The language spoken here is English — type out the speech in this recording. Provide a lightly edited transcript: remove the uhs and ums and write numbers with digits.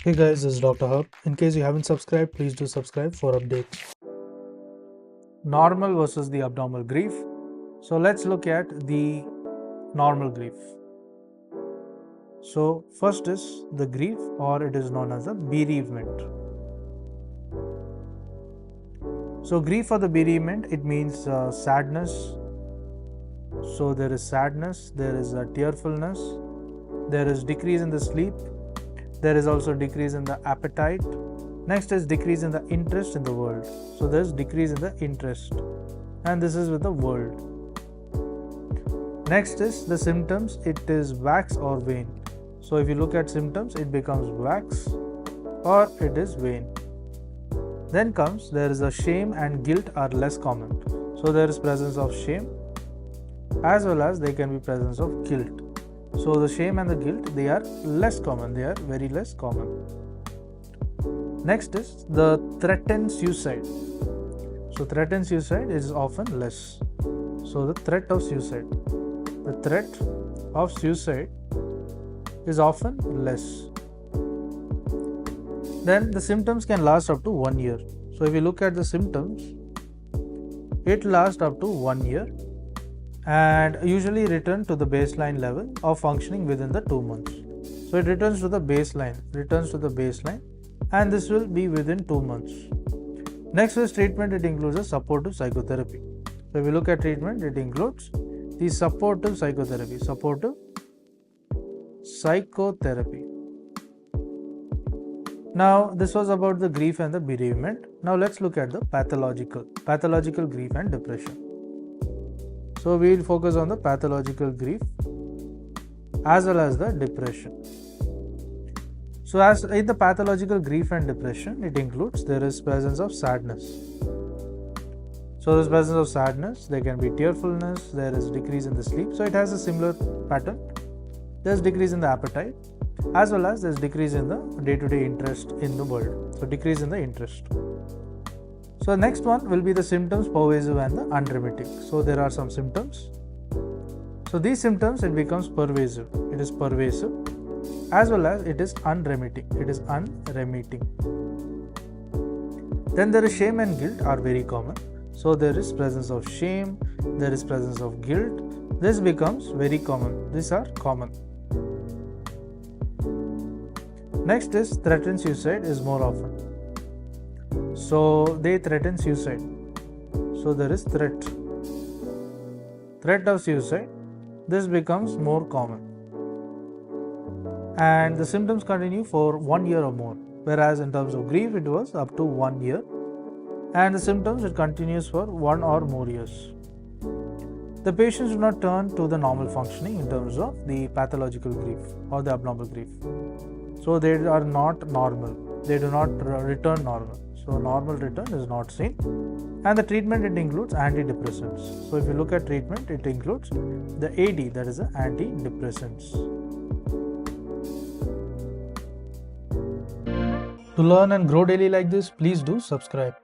Hey guys, this is Dr. Hub. In case you haven't subscribed, please do subscribe for updates. Normal versus the abnormal grief. So let's look at the normal grief. So first is the grief, or it is known as a bereavement. So grief or the bereavement, it means sadness. So there is sadness, there is a tearfulness, there is decrease in the sleep, there is also decrease in the appetite. Next is decrease in the interest in the world. So there is decrease in the interest, and this is with the world. Next is the symptoms. It is wax or wane. So if you look at symptoms, it becomes wax or it is wane. Then comes there is a shame and guilt are less common. So there is presence of shame as well as there can be presence of guilt. So the shame and the guilt, they are less common. They are very less common. Next is the threatened suicide. So threatened suicide is often less. So the threat of suicide. The threat of suicide is often less. Then the symptoms can last up to 1 year. So if you look at the symptoms, it lasts up to 1 year and usually return to the baseline level of functioning within the 2 months. So it returns to the baseline, and this will be within 2 months. Next is treatment. It includes a supportive psychotherapy. So if you look at treatment, it includes the supportive psychotherapy. Now this was about the grief and the bereavement. Now let's look at the pathological grief and depression. So we will focus on the pathological grief as well as the depression. So as in the pathological grief and depression, it includes there is presence of sadness. So there's presence of sadness, there can be tearfulness, there is decrease in the sleep. So it has a similar pattern. There's decrease in the appetite as well as there's decrease in the day-to-day interest in the world. So decrease in the interest. So the next one will be the symptoms, pervasive and the unremitting. So there are some symptoms. So these symptoms, it becomes pervasive. It is pervasive as well as it is unremitting. Then there is shame and guilt are very common. So there is presence of shame, there is presence of guilt. This becomes very common. These are common. Next is threatened suicide is more often. So they threaten suicide. So there is threat of suicide. This becomes more common. And the symptoms continue for 1 year or more. Whereas in terms of grief, it was up to 1 year. And the symptoms, it continues for 1 or more years. The patients do not turn to the normal functioning in terms of the pathological grief or the abnormal grief. So they are not normal. They do not return normal. So normal return is not seen. And the treatment, it includes antidepressants. So if you look at treatment, it includes the AD, that is the antidepressants. To learn and grow daily like this, please do subscribe.